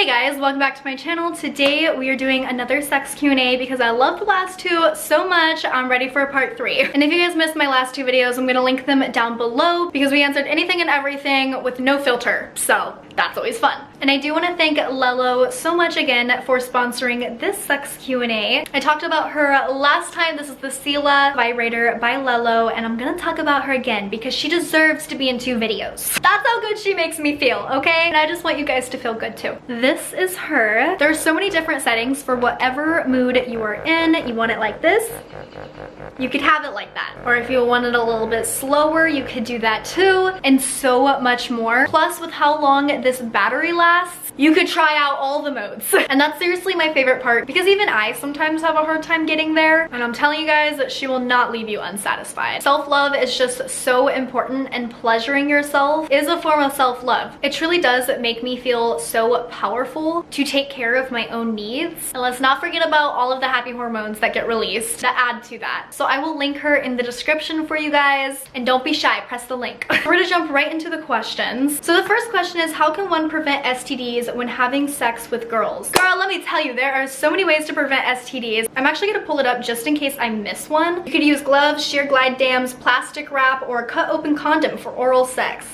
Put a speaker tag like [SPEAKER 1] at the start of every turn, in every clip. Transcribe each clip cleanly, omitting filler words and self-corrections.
[SPEAKER 1] Hey guys, welcome back to my channel. Today we are doing another sex Q&A because I loved the last two so much. I'm ready for part 3. And if you guys missed my last two videos, I'm gonna link them down below because we answered anything and everything with no filter. So that's always fun. And I do want to thank Lelo so much again for sponsoring this sex Q&A. I talked about her last time. This is the Sela vibrator by Lelo, and I'm gonna talk about her again because she deserves to be in 2 videos. That's how good she makes me feel, okay? And I just want you guys to feel good too. This is her. There's so many different settings for whatever mood you are in. You want it like this, you could have it like that. Or if you want it a little bit slower, you could do that too, and so much more. Plus, with how long this battery lasts, you could try out all the modes. And that's seriously my favorite part because even I sometimes have a hard time getting there. And I'm telling you guys that she will not leave you unsatisfied. Self-love is just so important, and pleasuring yourself is a form of self-love. It truly does make me feel so powerful to take care of my own needs. And let's not forget about all of the happy hormones that get released that add to that. So I will link her in the description for you guys. And don't be shy, press the link. We're gonna jump right into the questions. So the first question is, how can one prevent STDs when having sex with girls? Girl, let me tell you, there are so many ways to prevent STDs. I'm actually gonna pull it up just in case I miss one. You could use gloves, sheer glide dams, plastic wrap, or a cut open condom for oral sex.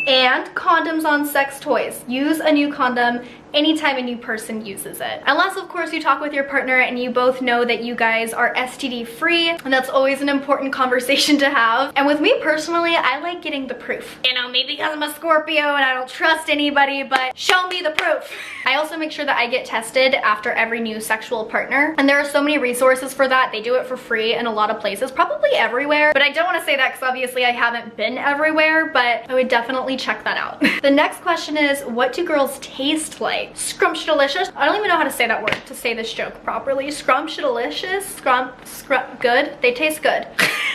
[SPEAKER 1] And condoms on sex toys. Use a new condom anytime a new person uses it. Unless, of course, you talk with your partner and you both know that you guys are STD free, and that's always an important conversation to have. And with me personally, I like getting the proof. You know, maybe because I'm a Scorpio and I don't trust anybody, but show me the proof. I also make sure that I get tested after every new sexual partner. And there are so many resources for that. They do it for free in a lot of places, probably everywhere. But I don't want to say that because obviously I haven't been everywhere, but I would definitely check that out. The next question is, what do girls taste like? Scrumptious-delicious. I don't even know how to say that word to say this joke properly. Scrumptious-delicious. Good. They taste good.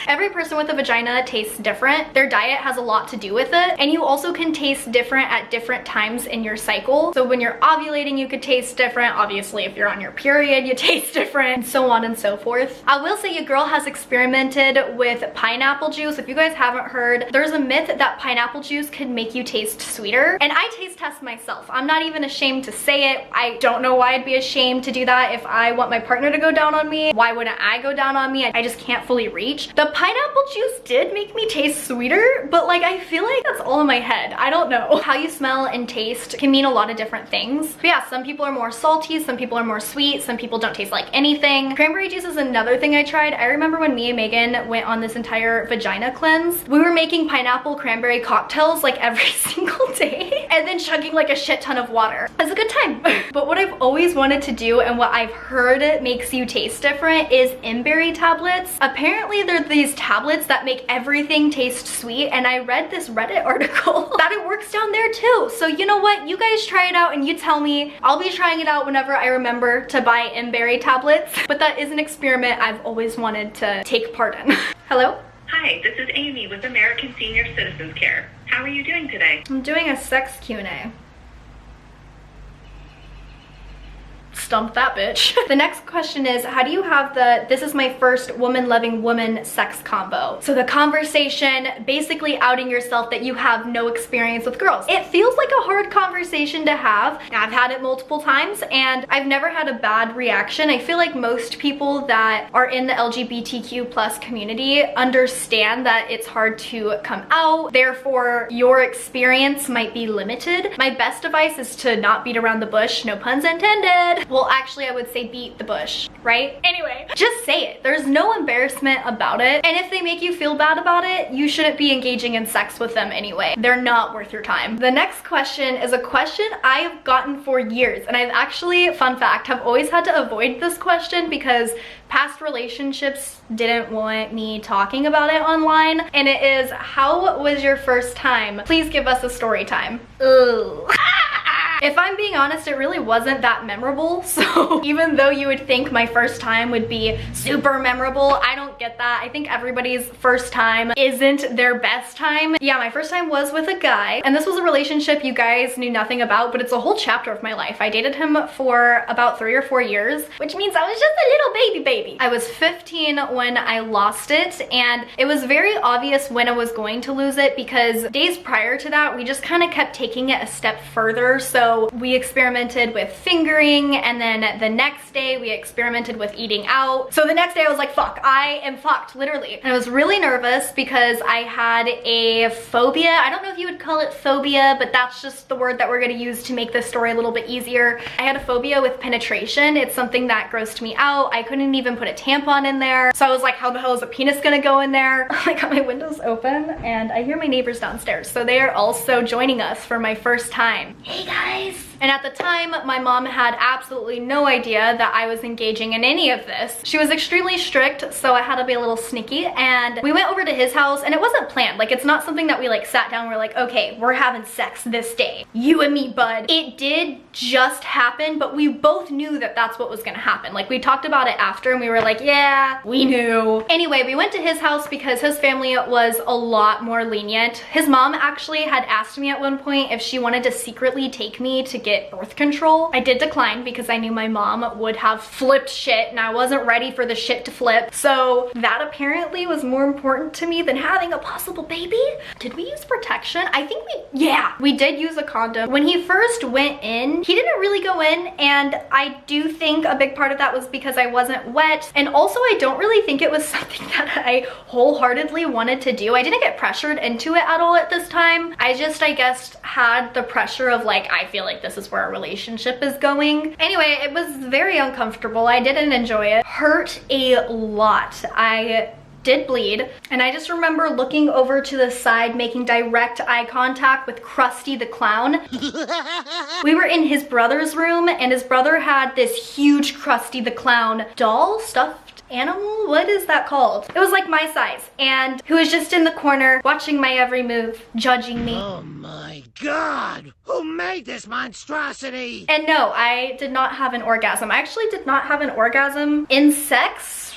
[SPEAKER 1] Every person with a vagina tastes different. Their diet has a lot to do with it. And you also can taste different at different times in your cycle. So when you're ovulating, you could taste different. Obviously, if you're on your period, you taste different, and so on and so forth. I will say, your girl has experimented with pineapple juice. If you guys haven't heard, there's a myth that pineapple juice could make you taste sweeter. And I taste test myself. I'm not even ashamed to say it. I don't know why I'd be ashamed to do that. If I want my partner to go down on me, why wouldn't I go down on me? I just can't fully reach. The pineapple juice did make me taste sweeter, but like, I feel like that's all in my head. I don't know. How you smell and taste can mean a lot of different things. But yeah, some people are more salty, some people are more sweet, some people don't taste like anything. Cranberry juice is another thing I tried. I remember when me and Megan went on this entire vagina cleanse, we were making pineapple cranberry cocktails like every single day and then chugging like a shit ton of water. It's a good time. But what I've always wanted to do, and what I've heard makes you taste different, is cranberry tablets. Apparently they're these tablets that make everything taste sweet, and I read this Reddit article that it works down there too. So you know what, you guys try it out and you tell me. I'll be trying it out whenever I remember to buy cranberry tablets, but that is an experiment I've always wanted to take part in. Hello?
[SPEAKER 2] Hi, this is Amy with American Senior Citizens Care. How are you doing today?
[SPEAKER 1] I'm doing a sex Q&A. Stump that bitch. The next question is, how do you have the "this is my first woman loving woman" sex combo? So the conversation basically outing yourself that you have no experience with girls. It feels like a hard conversation to have. I've had it multiple times and I've never had a bad reaction. I feel like most people that are in the LGBTQ plus community understand that it's hard to come out, therefore your experience might be limited. My best advice is to not beat around the bush, no puns intended. Well, actually, I would say beat the bush, right? Anyway, just say it. There's no embarrassment about it. And if they make you feel bad about it, you shouldn't be engaging in sex with them anyway. They're not worth your time. The next question is a question I've gotten for years. And I've actually, fun fact, have always had to avoid this question because past relationships didn't want me talking about it online. And it is, how was your first time? Please give us a story time. Ooh. If I'm being honest, it really wasn't that memorable. So even though you would think my first time would be super memorable, I don't get that. I think everybody's first time isn't their best time. Yeah, my first time was with a guy, and this was a relationship you guys knew nothing about, but it's a whole chapter of my life. I dated him for about 3 or 4 years, which means I was just a little baby. I was 15 when I lost it, and it was very obvious when I was going to lose it because days prior to that, we just kind of kept taking it a step further. So So we experimented with fingering, and then the next day we experimented with eating out. So the next day I was like, fuck, I am fucked, literally. And I was really nervous because I had a phobia. I don't know if you would call it phobia, but that's just the word that we're gonna use to make this story a little bit easier. I had a phobia with penetration. It's something that grossed me out. I couldn't even put a tampon in there. So I was like, how the hell is a penis gonna go in there? I got my windows open and I hear my neighbors downstairs. So they are also joining us for my first time. Hey guys. And at the time, my mom had absolutely no idea that I was engaging in any of this. She was extremely strict, so I had to be a little sneaky. And we went over to his house, and it wasn't planned. Like, it's not something that we like sat down and we're like, okay, we're having sex this day. You and me, bud. It did just happen, but we both knew that that's what was gonna happen. Like, we talked about it after and we were like, yeah, we knew. Anyway, we went to his house because his family was a lot more lenient. His mom actually had asked me at one point if she wanted to secretly take me to get birth control. I did decline because I knew my mom would have flipped shit and I wasn't ready for the shit to flip. So that apparently was more important to me than having a possible baby. Did we use protection? I think we did use a condom. When he first went in, he didn't really go in, and I do think a big part of that was because I wasn't wet, and also I don't really think it was something that I wholeheartedly wanted to do. I didn't get pressured into it at all at this time. I guess had the pressure of like, I feel like this is where our relationship is going. Anyway, it was very uncomfortable. I didn't enjoy it. Hurt a lot. I did bleed, and I just remember looking over to the side, making direct eye contact with Krusty the Clown. We were in his brother's room, and his brother had this huge Krusty the Clown doll, stuffed animal? What is that called? It was like my size, and who was just in the corner watching my every move, judging me.
[SPEAKER 3] Oh my god! Who made this monstrosity?
[SPEAKER 1] And no, I did not have an orgasm. I actually did not have an orgasm in sex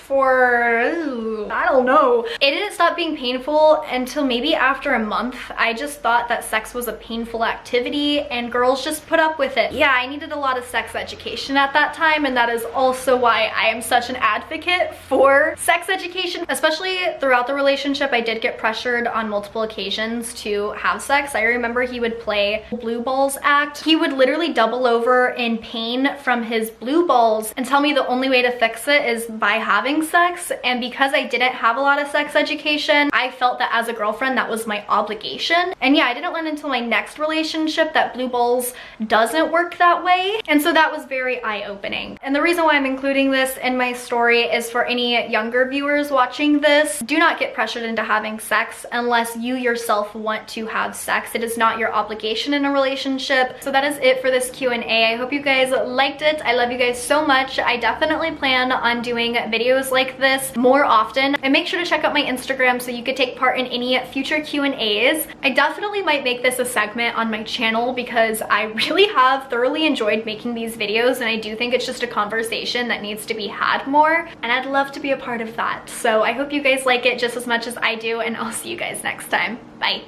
[SPEAKER 1] for, I don't know. It didn't stop being painful until maybe after a month. I just thought that sex was a painful activity and girls just put up with it. Yeah, I needed a lot of sex education at that time, and that is also why I am such an advocate for sex education. Especially throughout the relationship, I did get pressured on multiple occasions to have sex. I remember he would play blue balls act. He would literally double over in pain from his blue balls and tell me the only way to fix it is by having sex. And because I didn't have a lot of sex education, I felt that as a girlfriend that was my obligation. And yeah, I didn't learn until my next relationship that blue balls doesn't work that way, and so that was very eye-opening. And the reason why I'm including this in my story is for any younger viewers watching this. Do not get pressured into having sex unless you yourself want to have sex. It is not your obligation in a relationship. So that is it for this Q&A. I hope you guys liked it. I love you guys so much. I definitely plan on doing videos like this more often, and make sure to check out my Instagram so you could take part in any future Q&As. I definitely might make this a segment on my channel because I really have thoroughly enjoyed making these videos, and I do think it's just a conversation that needs to be had more, and I'd love to be a part of that. So I hope you guys like it just as much as I do, and I'll see you guys next time. Bye.